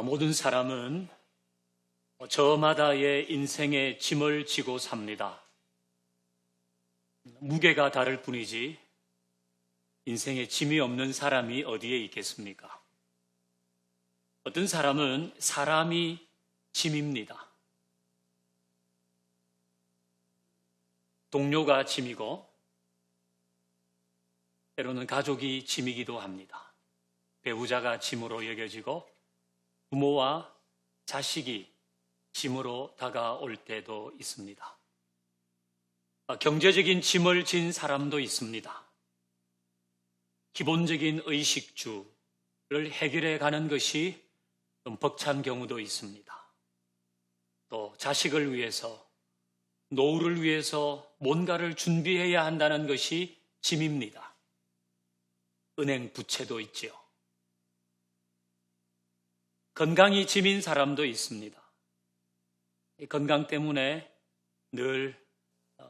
모든 사람은 저마다의 인생의 짐을 지고 삽니다. 무게가 다를 뿐이지 인생에 짐이 없는 사람이 어디에 있겠습니까? 어떤 사람은 사람이 짐입니다. 동료가 짐이고 때로는 가족이 짐이기도 합니다. 배우자가 짐으로 여겨지고 부모와 자식이 짐으로 다가올 때도 있습니다. 경제적인 짐을 진 사람도 있습니다. 기본적인 의식주를 해결해 가는 것이 좀 벅찬 경우도 있습니다. 또 자식을 위해서, 노후를 위해서 뭔가를 준비해야 한다는 것이 짐입니다. 은행 부채도 있지요. 건강이 짐인 사람도 있습니다. 건강 때문에 늘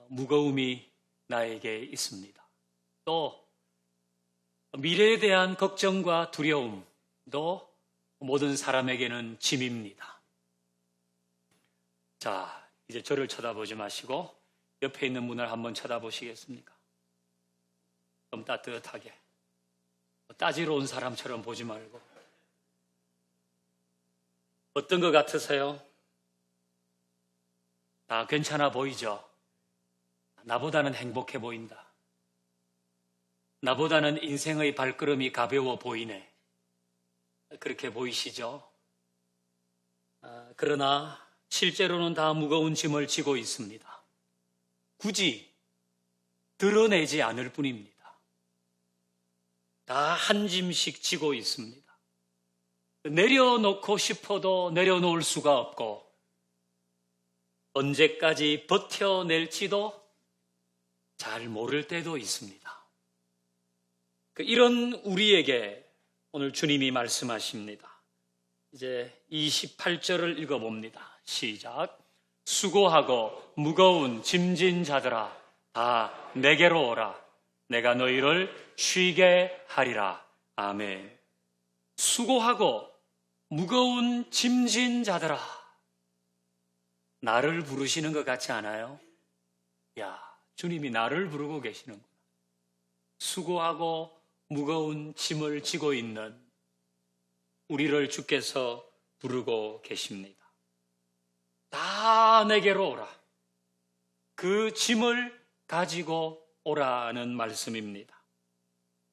무거움이 나에게 있습니다. 또 미래에 대한 걱정과 두려움도 모든 사람에게는 짐입니다. 자, 이제 저를 쳐다보지 마시고 옆에 있는 분을 한번 쳐다보시겠습니까? 좀 따뜻하게. 따지러 온 사람처럼 보지 말고. 어떤 것 같으세요? 다 괜찮아 보이죠? 나보다는 행복해 보인다. 나보다는 인생의 발걸음이 가벼워 보이네. 그렇게 보이시죠? 그러나 실제로는 다 무거운 짐을 지고 있습니다. 굳이 드러내지 않을 뿐입니다. 다 한 짐씩 지고 있습니다. 내려놓고 싶어도 내려놓을 수가 없고 언제까지 버텨낼지도 잘 모를 때도 있습니다. 이런 우리에게 오늘 주님이 말씀하십니다. 이제 28절을 읽어봅니다. 시작. 수고하고 무거운 짐진 자들아 다 내게로 오라. 내가 너희를 쉬게 하리라. 아멘. 수고하고 무거운 짐진 자들아. 나를 부르시는 것 같지 않아요? 야, 주님이 나를 부르고 계시는구나. 수고하고 무거운 짐을 지고 있는 우리를 주께서 부르고 계십니다. 다 내게로 오라. 그 짐을 가지고 오라는 말씀입니다.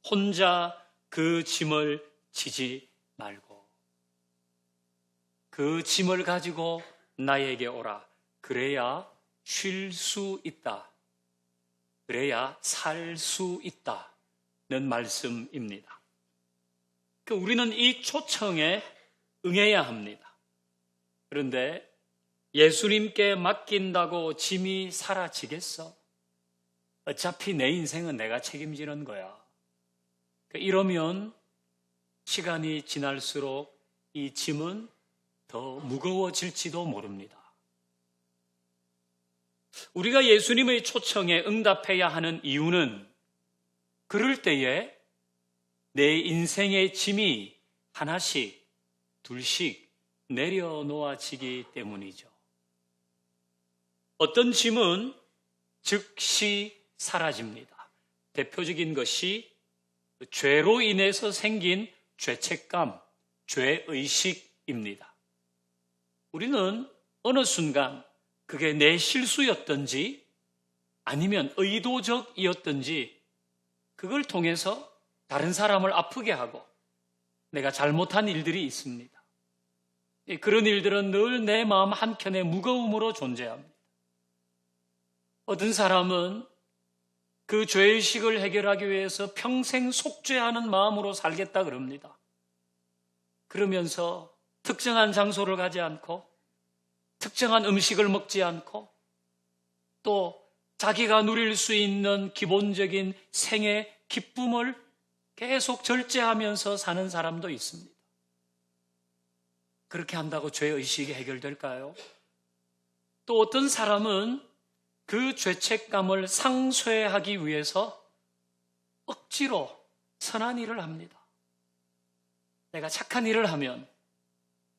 혼자 그 짐을 지지 말고 그 짐을 가지고 나에게 오라. 그래야 쉴 수 있다. 그래야 살 수 있다는 말씀입니다. 우리는 이 초청에 응해야 합니다. 그런데 예수님께 맡긴다고 짐이 사라지겠어? 어차피 내 인생은 내가 책임지는 거야. 이러면 시간이 지날수록 이 짐은 더 무거워질지도 모릅니다. 우리가 예수님의 초청에 응답해야 하는 이유는 그럴 때에 내 인생의 짐이 하나씩, 둘씩 내려놓아지기 때문이죠. 어떤 짐은 즉시 사라집니다. 대표적인 것이 죄로 인해서 생긴 죄책감, 죄의식입니다. 우리는 어느 순간 그게 내 실수였던지 아니면 의도적이었던지 그걸 통해서 다른 사람을 아프게 하고 내가 잘못한 일들이 있습니다. 그런 일들은 늘 내 마음 한켠에 무거움으로 존재합니다. 어떤 사람은 그 죄의식을 해결하기 위해서 평생 속죄하는 마음으로 살겠다 그럽니다. 그러면서 특정한 장소를 가지 않고 특정한 음식을 먹지 않고 또 자기가 누릴 수 있는 기본적인 생의 기쁨을 계속 절제하면서 사는 사람도 있습니다. 그렇게 한다고 죄의식이 해결될까요? 또 어떤 사람은 그 죄책감을 상쇄하기 위해서 억지로 선한 일을 합니다. 내가 착한 일을 하면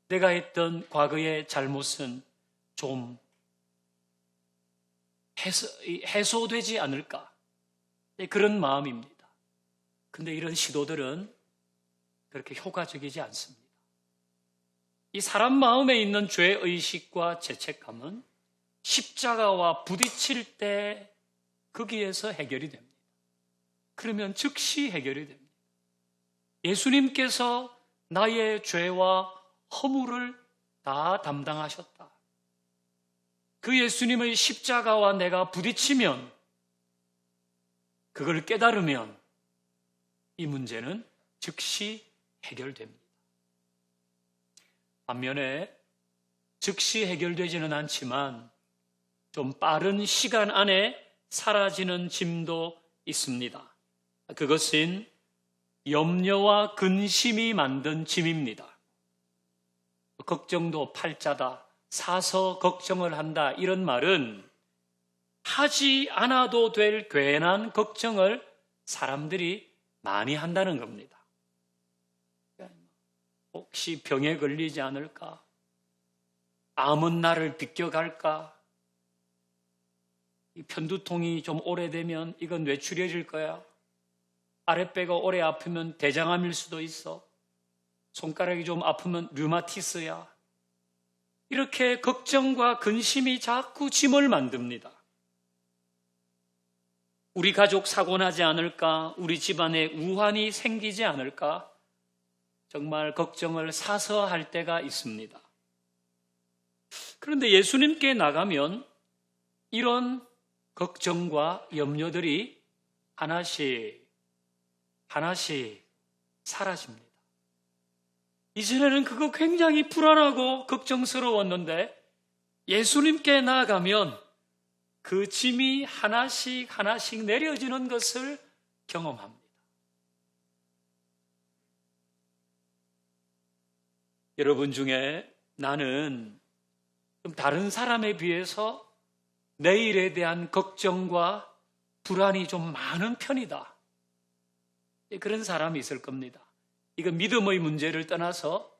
내가 했던 과거의 잘못은 좀 해소되지 않을까? 그런 마음입니다. 근데 이런 시도들은 그렇게 효과적이지 않습니다. 이 사람 마음에 있는 죄의식과 죄책감은 십자가와 부딪힐 때 거기에서 해결이 됩니다. 그러면 즉시 해결이 됩니다. 예수님께서 나의 죄와 허물을 다 담당하셨다. 그 예수님의 십자가와 내가 부딪히면, 그걸 깨달으면 이 문제는 즉시 해결됩니다. 반면에 즉시 해결되지는 않지만 좀 빠른 시간 안에 사라지는 짐도 있습니다. 그것은 염려와 근심이 만든 짐입니다. 걱정도 팔자다, 사서 걱정을 한다, 이런 말은 하지 않아도 될 괜한 걱정을 사람들이 많이 한다는 겁니다. 혹시 병에 걸리지 않을까? 암은 나를 비껴갈까? 이 편두통이 좀 오래되면 이건 뇌출혈일 거야. 아랫배가 오래 아프면 대장암일 수도 있어. 손가락이 좀 아프면 류마티스야. 이렇게 걱정과 근심이 자꾸 짐을 만듭니다. 우리 가족 사고 나지 않을까? 우리 집안에 우환이 생기지 않을까? 정말 걱정을 사서 할 때가 있습니다. 그런데 예수님께 나가면 이런 걱정과 염려들이 하나씩 사라집니다. 이전에는 그거 굉장히 불안하고 걱정스러웠는데 예수님께 나아가면 그 짐이 하나씩 내려지는 것을 경험합니다. 여러분 중에 나는 좀 다른 사람에 비해서 내일에 대한 걱정과 불안이 좀 많은 편이다. 그런 사람이 있을 겁니다. 이건 믿음의 문제를 떠나서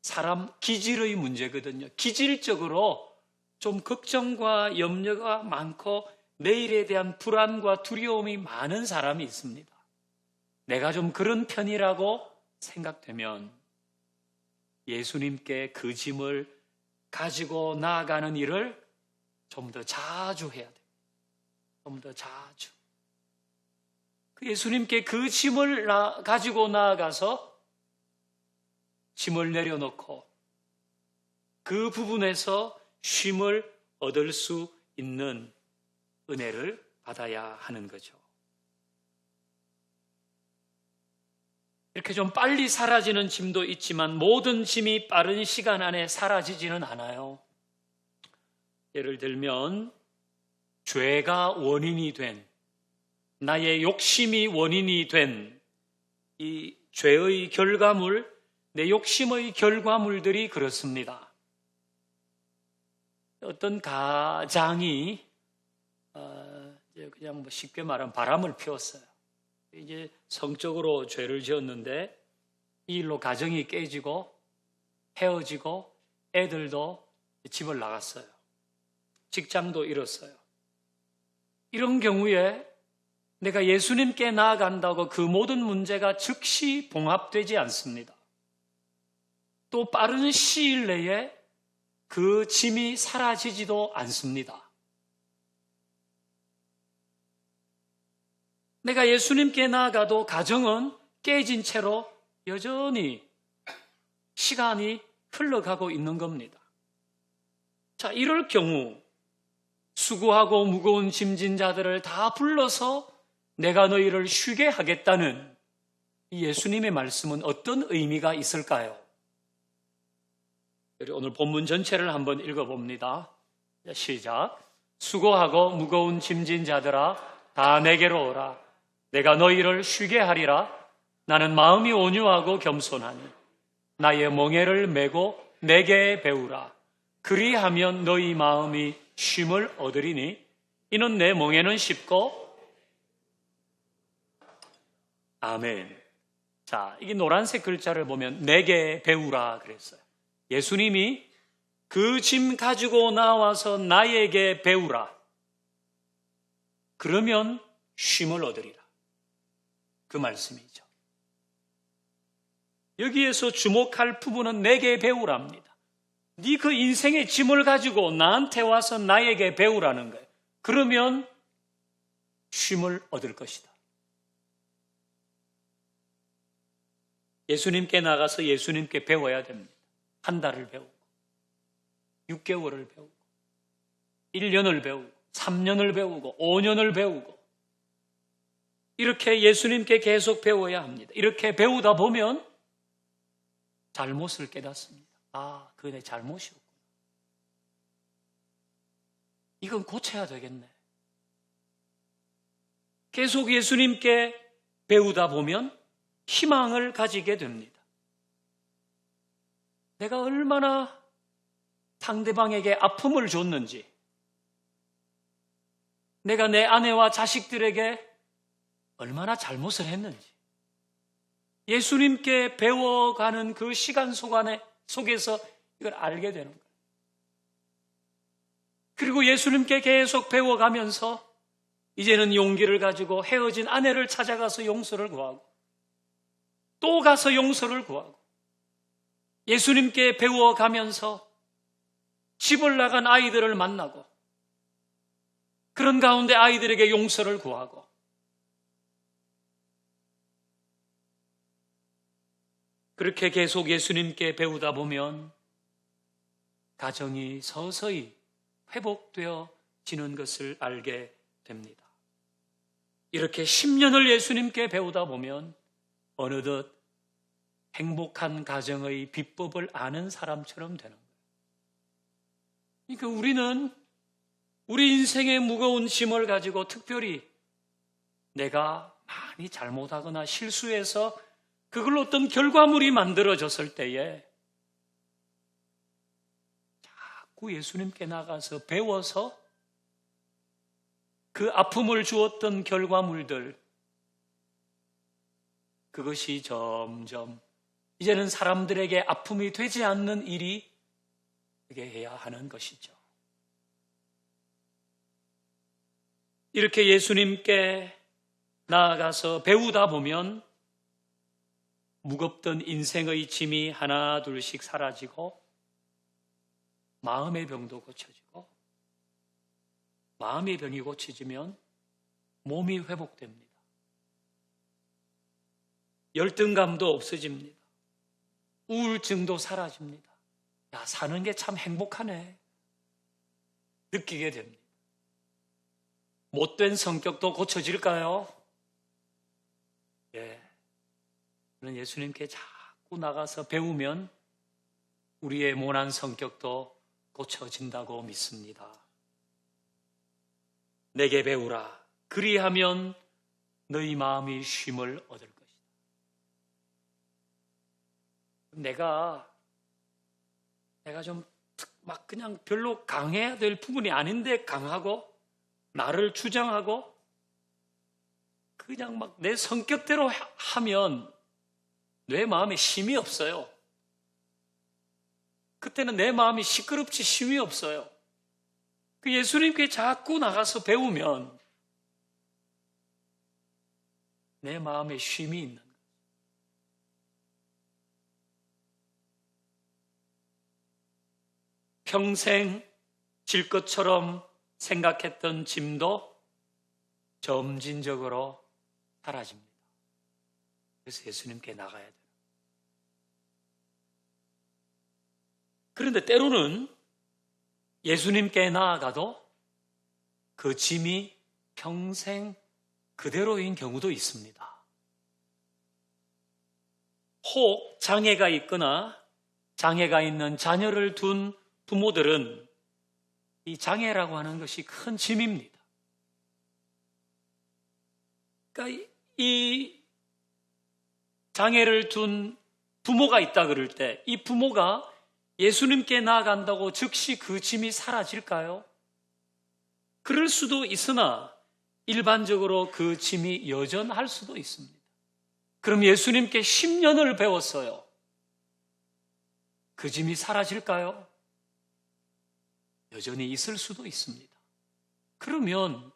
사람 기질의 문제거든요. 기질적으로 좀 걱정과 염려가 많고 내일에 대한 불안과 두려움이 많은 사람이 있습니다. 내가 좀 그런 편이라고 생각되면 예수님께 그 짐을 가지고 나아가는 일을 좀 더 자주 해야 돼요. 좀 더 자주. 예수님께 그 짐을 가지고 나아가서 짐을 내려놓고 그 부분에서 쉼을 얻을 수 있는 은혜를 받아야 하는 거죠. 이렇게 좀 빨리 사라지는 짐도 있지만 모든 짐이 빠른 시간 안에 사라지지는 않아요. 예를 들면 죄가 원인이 된, 나의 욕심이 원인이 된 이 죄의 결과물, 내 욕심의 결과물들이 그렇습니다. 어떤 가장이 그냥 쉽게 말하면 바람을 피웠어요. 이제 성적으로 죄를 지었는데 이 일로 가정이 깨지고 헤어지고 애들도 집을 나갔어요. 직장도 잃었어요. 이런 경우에 내가 예수님께 나아간다고 그 모든 문제가 즉시 봉합되지 않습니다. 또 빠른 시일 내에 그 짐이 사라지지도 않습니다. 내가 예수님께 나아가도 가정은 깨진 채로 여전히 시간이 흘러가고 있는 겁니다. 자, 이럴 경우 수고하고 무거운 짐진 자들을 다 불러서 내가 너희를 쉬게 하겠다는 이 예수님의 말씀은 어떤 의미가 있을까요? 오늘 본문 전체를 한번 읽어봅니다. 시작. 수고하고 무거운 짐진 자들아 다 내게로 오라. 내가 너희를 쉬게 하리라. 나는 마음이 온유하고 겸손하니 나의 멍에를 메고 내게 배우라. 그리하면 너희 마음이 쉼을 얻으리니 이는 내 멍에는 쉽고 아멘. 자, 이게 노란색 글자를 보면 내게 배우라 그랬어요. 예수님이 그 짐 가지고 나와서 나에게 배우라. 그러면 쉼을 얻으리라. 그 말씀이죠. 여기에서 주목할 부분은 내게 배우랍니다. 네 그 인생의 짐을 가지고 나한테 와서 나에게 배우라는 거예요. 그러면 쉼을 얻을 것이다. 예수님께 나가서 예수님께 배워야 됩니다. 한 달을 배우고 6개월을 배우고 1년을 배우고 3년을 배우고 5년을 배우고 이렇게 예수님께 계속 배워야 합니다. 이렇게 배우다 보면 잘못을 깨닫습니다. 아, 그게 내 잘못이었구나. 이건 고쳐야 되겠네. 계속 예수님께 배우다 보면 희망을 가지게 됩니다. 내가 얼마나 상대방에게 아픔을 줬는지, 내가 내 아내와 자식들에게 얼마나 잘못을 했는지, 예수님께 배워가는 그 시간 속에서 이걸 알게 되는 거예요. 그리고 예수님께 계속 배워가면서 이제는 용기를 가지고 헤어진 아내를 찾아가서 용서를 구하고 또 가서 용서를 구하고 예수님께 배워가면서 집을 나간 아이들을 만나고 그런 가운데 아이들에게 용서를 구하고 그렇게 계속 예수님께 배우다 보면 가정이 서서히 회복되어지는 것을 알게 됩니다. 이렇게 10년을 예수님께 배우다 보면 어느덧 행복한 가정의 비법을 아는 사람처럼 되는 거예요. 그러니까 우리는 우리 인생의 무거운 짐을 가지고 특별히 내가 많이 잘못하거나 실수해서 그걸로 어떤 결과물이 만들어졌을 때에 자꾸 예수님께 나가서 배워서 그 아픔을 주었던 결과물들, 그것이 점점 이제는 사람들에게 아픔이 되지 않는 일이 되게 해야 하는 것이죠. 이렇게 예수님께 나아가서 배우다 보면 무겁던 인생의 짐이 하나 둘씩 사라지고 마음의 병도 고쳐지고 마음의 병이 고쳐지면 몸이 회복됩니다. 열등감도 없어집니다. 우울증도 사라집니다. 야, 사는 게 참 행복하네. 느끼게 됩니다. 못된 성격도 고쳐질까요? 예. 저는 예수님께 자꾸 나가서 배우면 우리의 모난 성격도 고쳐진다고 믿습니다. 내게 배우라. 그리하면 너희 마음이 쉼을 얻을 것이다. 내가 좀 막 그냥 별로 강해야 될 부분이 아닌데 강하고 나를 주장하고 그냥 막 내 성격대로 하면 내 마음에 쉼이 없어요. 그때는 내 마음이 시끄럽지 쉼이 없어요. 그 예수님께 자꾸 나가서 배우면 내 마음에 쉼이 있는 거예요. 평생 질 것처럼 생각했던 짐도 점진적으로 사라집니다. 그래서 예수님께 나가야 돼요. 그런데 때로는 예수님께 나아가도 그 짐이 평생 그대로인 경우도 있습니다. 혹 장애가 있거나 장애가 있는 자녀를 둔 부모들은 이 장애라고 하는 것이 큰 짐입니다. 그러니까 이 장애를 둔 부모가 있다 그럴 때 이 부모가 예수님께 나아간다고 즉시 그 짐이 사라질까요? 그럴 수도 있으나 일반적으로 그 짐이 여전할 수도 있습니다. 그럼 예수님께 10년을 배웠어요. 그 짐이 사라질까요? 여전히 있을 수도 있습니다. 그러면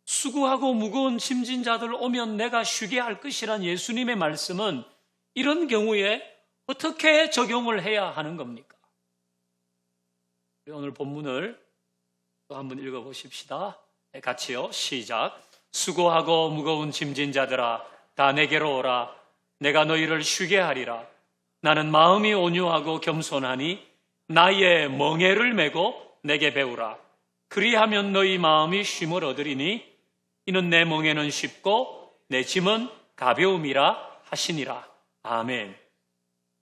수고하고 무거운 짐진 자들 오면 내가 쉬게 할 것이란 예수님의 말씀은 이런 경우에 어떻게 적용을 해야 하는 겁니까? 오늘 본문을 또 한번 읽어보십시다. 같이요. 시작. 수고하고 무거운 짐진 자들아 다 내게로 오라. 내가 너희를 쉬게 하리라. 나는 마음이 온유하고 겸손하니 나의 멍에를 메고 내게 배우라. 그리하면 너희 마음이 쉼을 얻으리니 이는 내 멍에는 쉽고 내 짐은 가벼움이라 하시니라. 아멘.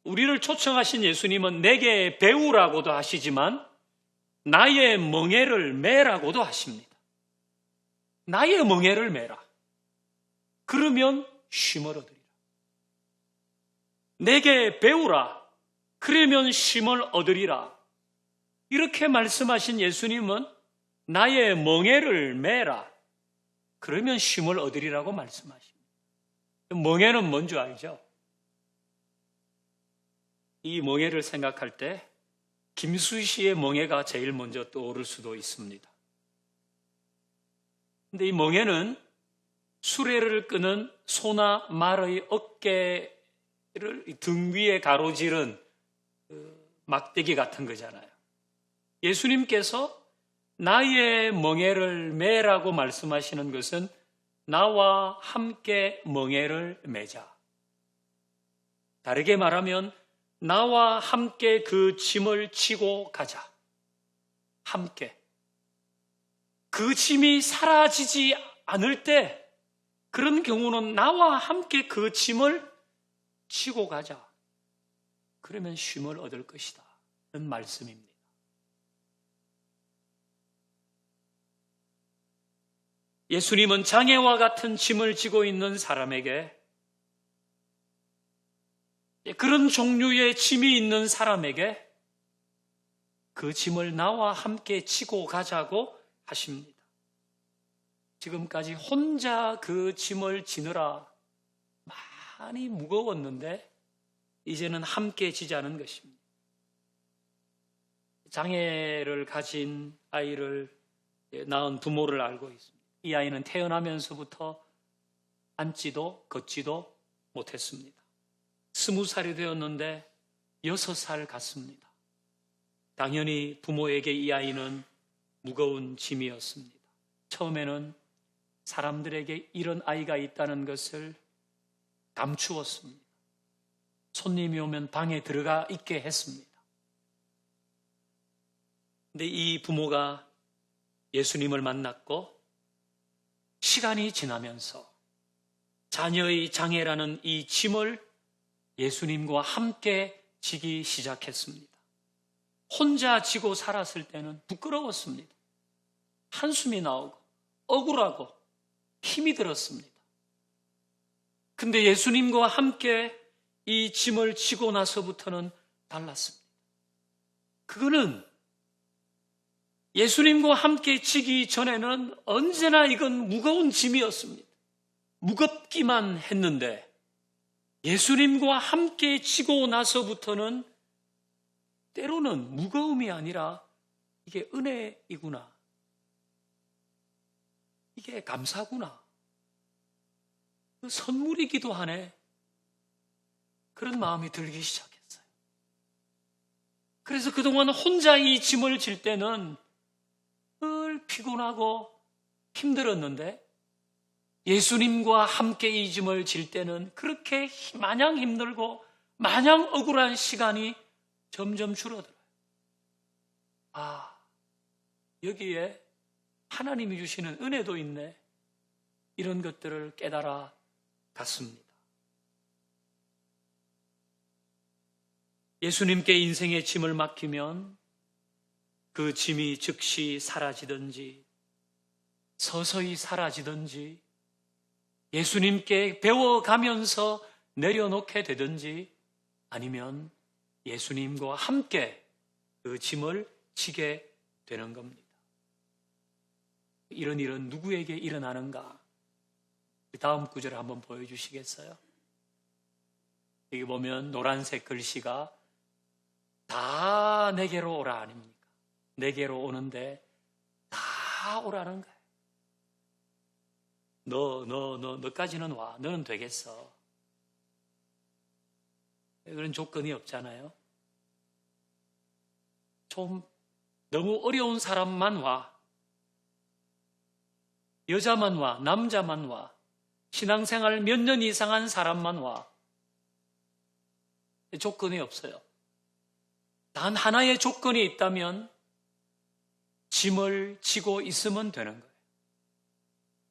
우리를 초청하신 예수님은 내게 배우라고도 하시지만 나의 멍에를 메라고도 하십니다. 나의 멍에를 메라. 그러면 쉼을 얻으리라. 내게 배우라. 그러면 쉼을 얻으리라. 이렇게 말씀하신 예수님은 나의 멍에를 메라. 그러면 쉼을 얻으리라고 말씀하십니다. 멍에는 뭔 줄 알죠? 이 멍에를 생각할 때 김수시의 멍에가 제일 먼저 떠오를 수도 있습니다. 근데 이 멍에는 수레를 끄는 소나 말의 어깨를 등 위에 가로지른 막대기 같은 거잖아요. 예수님께서 나의 멍에를 메라고 말씀하시는 것은 나와 함께 멍에를 메자. 다르게 말하면 나와 함께 그 짐을 지고 가자. 함께. 그 짐이 사라지지 않을 때 그런 경우는 나와 함께 그 짐을 지고 가자. 그러면 쉼을 얻을 것이다. 그런 말씀입니다. 예수님은 장애와 같은 짐을 지고 있는 사람에게, 그런 종류의 짐이 있는 사람에게 그 짐을 나와 함께 지고 가자고 하십니다. 지금까지 혼자 그 짐을 지느라 많이 무거웠는데 이제는 함께 지자는 것입니다. 장애를 가진 아이를 낳은 부모를 알고 있습니다. 이 아이는 태어나면서부터 앉지도 걷지도 못했습니다. 20살이 되었는데 6살 같습니다. 당연히 부모에게 이 아이는 무거운 짐이었습니다. 처음에는 사람들에게 이런 아이가 있다는 것을 감추었습니다. 손님이 오면 방에 들어가 있게 했습니다. 근데 이 부모가 예수님을 만났고 시간이 지나면서 자녀의 장애라는 이 짐을 예수님과 함께 지기 시작했습니다. 혼자 지고 살았을 때는 부끄러웠습니다. 한숨이 나오고 억울하고 힘이 들었습니다. 근데 예수님과 함께 이 짐을 지고 나서부터는 달랐습니다. 그거는 예수님과 함께 지기 전에는 언제나 이건 무거운 짐이었습니다. 무겁기만 했는데 예수님과 함께 지고 나서부터는 때로는 무거움이 아니라 이게 은혜이구나. 이게 감사구나. 그 선물이기도 하네. 그런 마음이 들기 시작했어요. 그래서 그동안 혼자 이 짐을 질 때는 늘 피곤하고 힘들었는데 예수님과 함께 이 짐을 질 때는 그렇게 마냥 힘들고 마냥 억울한 시간이 점점 줄어들어요. 아, 여기에 하나님이 주시는 은혜도 있네. 이런 것들을 깨달아 갔습니다. 예수님께 인생의 짐을 맡기면 그 짐이 즉시 사라지든지 서서히 사라지든지 예수님께 배워가면서 내려놓게 되든지 아니면 예수님과 함께 그 짐을 지게 되는 겁니다. 이런 일은 누구에게 일어나는가? 다음 구절을 한번 보여주시겠어요? 여기 보면 노란색 글씨가 다 내게로 오라 아닙니까? 내게로 오는데 다 오라는 거예요. 너까지는 와. 너는 되겠어. 그런 조건이 없잖아요. 좀 너무 어려운 사람만 와. 여자만 와. 남자만 와. 신앙생활 몇 년 이상 한 사람만 와. 조건이 없어요. 단 하나의 조건이 있다면 짐을 지고 있으면 되는 거예요.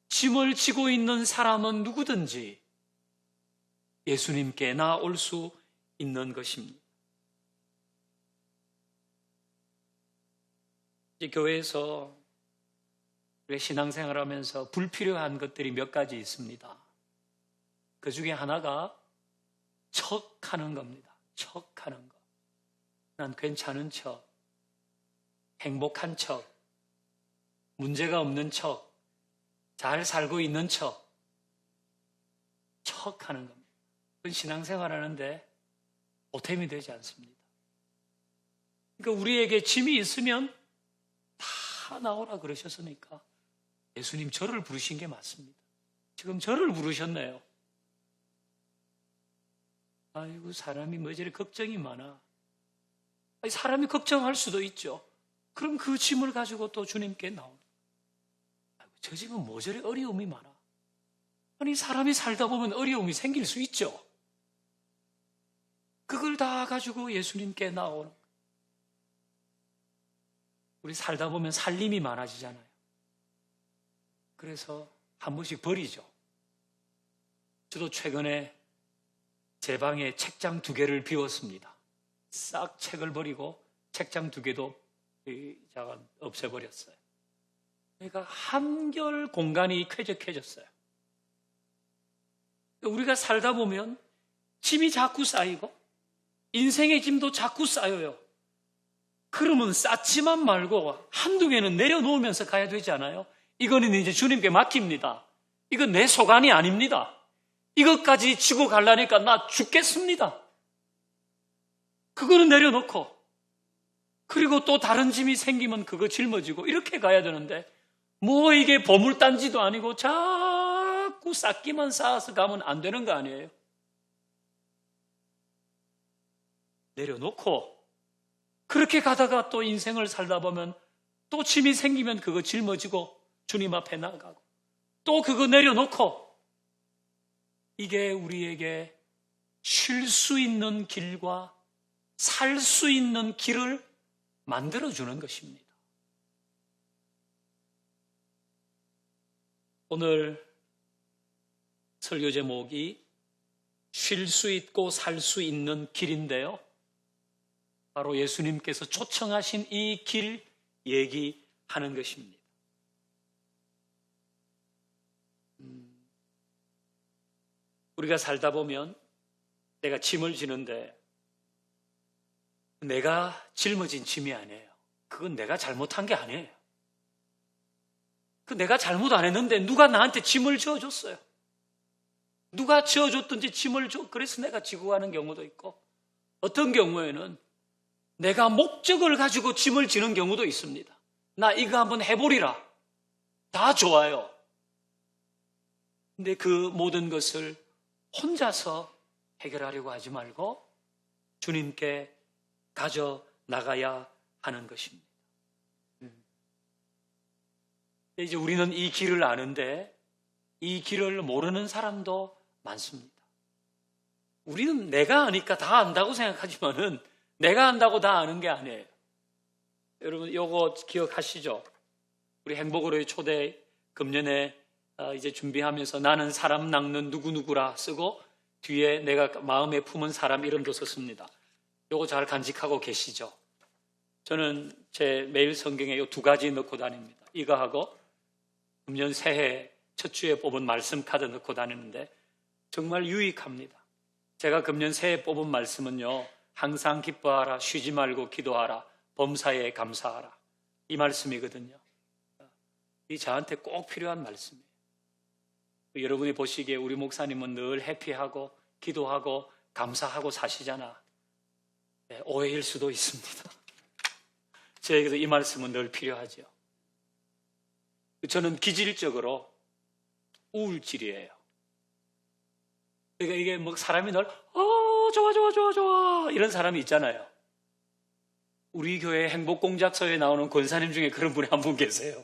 짐을 지고 있는 사람은 누구든지 예수님께 나아올 수 있는 것입니다. 이제 교회에서 우리 신앙생활하면서 불필요한 것들이 몇 가지 있습니다. 그 중에 하나가 척하는 겁니다. 척하는 것. 난 괜찮은 척, 행복한 척, 문제가 없는 척, 잘 살고 있는 척, 척하는 겁니다. 그건 신앙생활 하는데 보탬이 되지 않습니다. 그러니까 우리에게 짐이 있으면 다 나오라 그러셨으니까 예수님 저를 부르신 게 맞습니다. 지금 저를 부르셨네요. 아이고 사람이 뭐 저리 걱정이 많아. 아니, 사람이 걱정할 수도 있죠. 그럼 그 짐을 가지고 또 주님께 나옵니다. 저 집은 뭐 저리 어려움이 많아. 아니 사람이 살다 보면 어려움이 생길 수 있죠. 그걸 다 가지고 예수님께 나오는 거예요. 우리 살다 보면 살림이 많아지잖아요. 그래서 한 번씩 버리죠. 저도 최근에 제 방에 책장 2개를 비웠습니다. 싹 책을 버리고 책장 2개도 없애버렸어요. 그러니까 한결 공간이 쾌적해졌어요. 우리가 살다 보면 짐이 자꾸 쌓이고 인생의 짐도 자꾸 쌓여요. 그러면 쌓지만 말고 한두 개는 내려놓으면서 가야 되지 않아요? 이거는 이제 주님께 맡깁니다. 이건 내 소관이 아닙니다. 이것까지 지고 가려니까 나 죽겠습니다. 그거는 내려놓고 그리고 또 다른 짐이 생기면 그거 짊어지고 이렇게 가야 되는데 뭐 이게 보물단지도 아니고 자꾸 쌓기만 쌓아서 가면 안 되는 거 아니에요? 내려놓고 그렇게 가다가 또 인생을 살다 보면 또 짐이 생기면 그거 짊어지고 주님 앞에 나가고 또 그거 내려놓고 이게 우리에게 쉴 수 있는 길과 살 수 있는 길을 만들어주는 것입니다. 오늘 설교 제목이 쉴 수 있고 살 수 있는 길인데요. 바로 예수님께서 초청하신 이 길 얘기하는 것입니다. 우리가 살다 보면 내가 짐을 지는데 내가 짊어진 짐이 아니에요. 그건 내가 잘못한 게 아니에요. 그 내가 잘못 안 했는데 누가 나한테 짐을 지어줬어요. 누가 지어줬든지 짐을 줘. 그래서 내가 지고 가는 경우도 있고 어떤 경우에는 내가 목적을 가지고 짐을 지는 경우도 있습니다. 나 이거 한번 해보리라. 다 좋아요. 근데 그 모든 것을 혼자서 해결하려고 하지 말고 주님께 가져 나가야 하는 것입니다. 이제 우리는 이 길을 아는데 이 길을 모르는 사람도 많습니다. 우리는 내가 아니까 다 안다고 생각하지만은 내가 안다고 다 아는 게 아니에요. 여러분 요거 기억하시죠? 우리 행복으로의 초대 금년에 이제 준비하면서 나는 사람 낚는 누구누구라 쓰고 뒤에 내가 마음에 품은 사람 이름도 썼습니다. 요거 잘 간직하고 계시죠? 저는 제 매일 성경에 요 2가지 넣고 다닙니다. 이거 하고 금년 새해 첫 주에 뽑은 말씀 카드 넣고 다니는데 정말 유익합니다. 제가 금년 새해 뽑은 말씀은요. 항상 기뻐하라, 쉬지 말고 기도하라, 범사에 감사하라. 이 말씀이거든요. 이 저한테 꼭 필요한 말씀이에요. 여러분이 보시기에 우리 목사님은 늘 해피하고 기도하고 감사하고 사시잖아. 오해일 수도 있습니다. 저에게도 이 말씀은 늘 필요하죠. 저는 기질적으로 우울질이에요. 그러니까 이게 뭐 사람이 늘 좋아 이런 사람이 있잖아요. 우리 교회 행복공작서에 나오는 권사님 중에 그런 분이 한 분 계세요.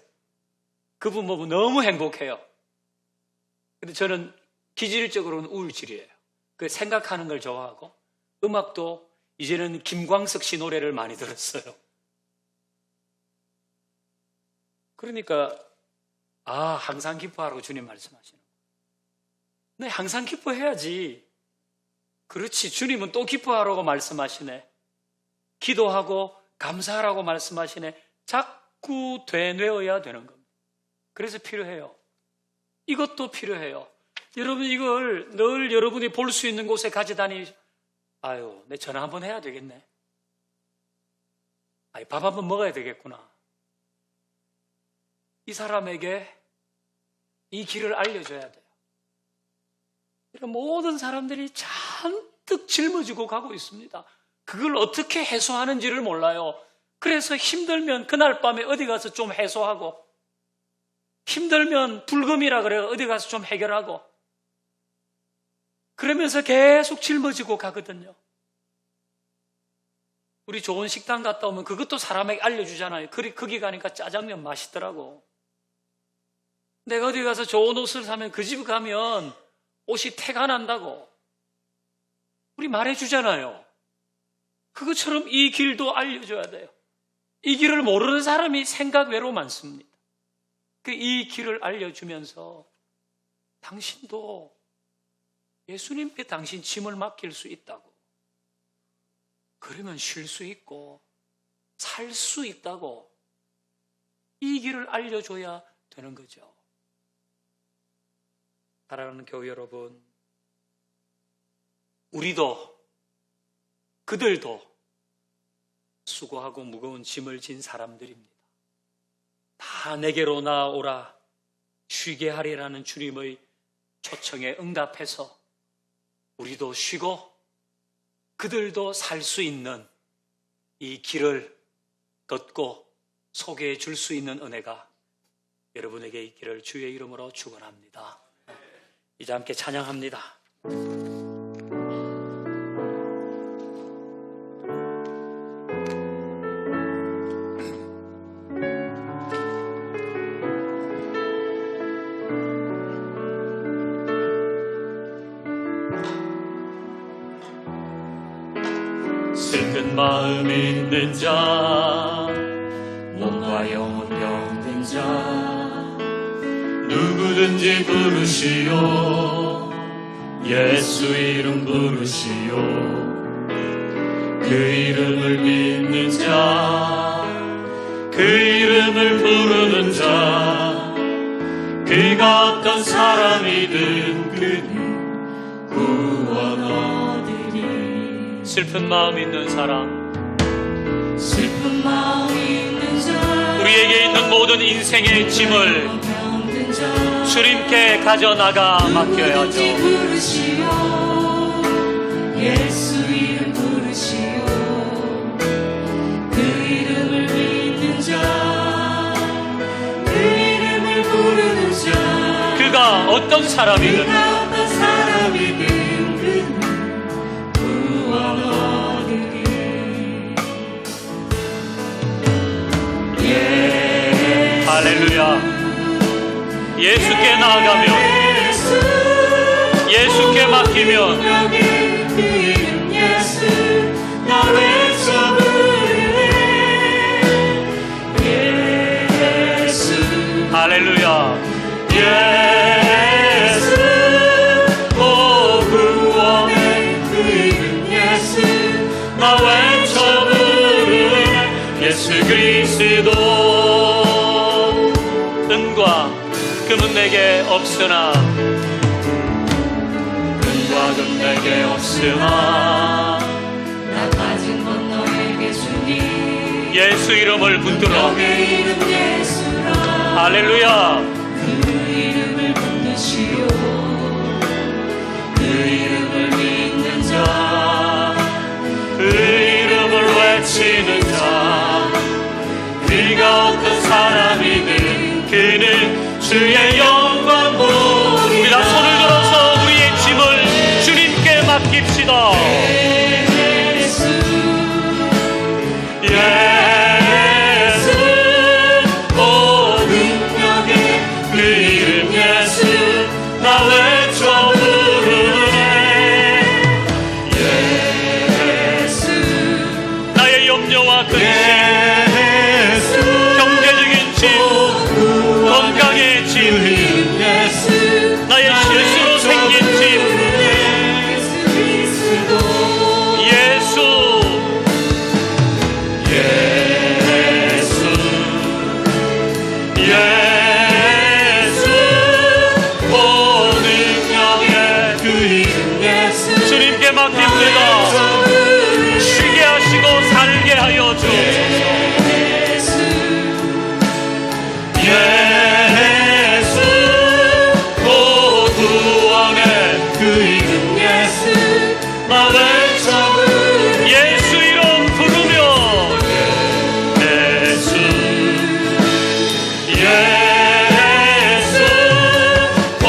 그분 보면 너무 행복해요. 근데 저는 기질적으로는 우울질이에요. 그 생각하는 걸 좋아하고 음악도 이제는 김광석 씨 노래를 많이 들었어요. 그러니까 항상 기뻐하라고 주님 말씀하시는 거예요. 네, 항상 기뻐해야지. 그렇지, 주님은 또 기뻐하라고 말씀하시네. 기도하고 감사하라고 말씀하시네. 자꾸 되뇌어야 되는 겁니다. 그래서 필요해요. 이것도 필요해요. 여러분, 이걸 늘 여러분이 볼 수 있는 곳에 가져다니. 내 전화 한번 해야 되겠네. 밥 한번 먹어야 되겠구나. 이 사람에게 이 길을 알려줘야 돼요. 모든 사람들이 잔뜩 짊어지고 가고 있습니다. 그걸 어떻게 해소하는지를 몰라요. 그래서 힘들면 그날 밤에 어디 가서 좀 해소하고, 힘들면 불금이라 그래요. 어디 가서 좀 해결하고, 그러면서 계속 짊어지고 가거든요. 우리 좋은 식당 갔다 오면 그것도 사람에게 알려주잖아요. 거기 가니까 짜장면 맛있더라고. 내가 어디 가서 좋은 옷을 사면 그 집 가면 옷이 태가 난다고 우리 말해주잖아요. 그것처럼 이 길도 알려줘야 돼요. 이 길을 모르는 사람이 생각 외로 많습니다. 이 길을 알려주면서 당신도 예수님께 당신 짐을 맡길 수 있다고, 그러면 쉴 수 있고 살 수 있다고, 이 길을 알려줘야 되는 거죠. 사랑하는 교회 여러분, 우리도 그들도 수고하고 무거운 짐을 진 사람들입니다. 다 내게로 나오라 쉬게 하리라는 주님의 초청에 응답해서 우리도 쉬고 그들도 살 수 있는 이 길을 걷고 소개해 줄 수 있는 은혜가 여러분에게 있기를 주의 이름으로 축원합니다. 이제 함께 찬양합니다. 슬픈 마음 있는 자, 몸과 영혼 병든 자, 누구든지 부르시오. 예수 이름 부르시오. 그 이름을 믿는 자, 그 이름을 부르는 자, 그가 어떤 사람이든 그는 구원 얻으리. 슬픈 마음 있는 사람, 슬픈 마음 있는 자, 우리에게 있는 모든 인생의 짐을 주님께 가져나가 맡겨야죠. 예수 이름 부르시오. 그 이름을 믿는 자, 그 이름을 부르는 자, 그가 어떤 사람이든 그는 구원 얻으리. 할렐루야. 예수께 나아가면, 예수께 맡기면, 그 이름 예수 나 외쳐 부르네. 예수, 할렐루야. 예수, 오 구원의 그 이름 예수 나 외쳐 부르네. 예수 그리스도. 은과 금은 내게 없으나, 은과 금 내게 없으나, 나 가진 건 너에게 주니. 예수 이름을 붙들어. 너의 이름 예수라. 할렐루야. 그 이름을 붙드시오. 그 이름을 믿는 자, 그 이름 주의 영광 보리라. 우리 다 손을 들어서 우리의 짐을 주님께 맡깁시다. 예수 예수 오 능력의 그 이름 예수 나 외쳐 부르네. 예수 나의 염려와 근심 경제적인 짐 건강의 짐 나의 실수로 생긴 짐 예수 예수 예수 오 능력의 그 이름 예수 주님께 맡깁니다. 쉬게 하시고 살게 하여 주옵소서. 예수 오 구원의 그 이름 예수 나 외쳐 부르네. 예수 이름 부르며 예수 예수 오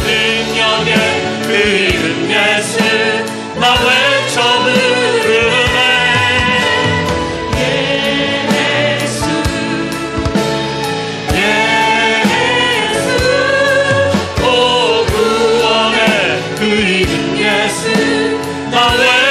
능력의 그 이름 예수 나 외쳐 부르네. 예수 오 구원의 그 이름 예수 나 외쳐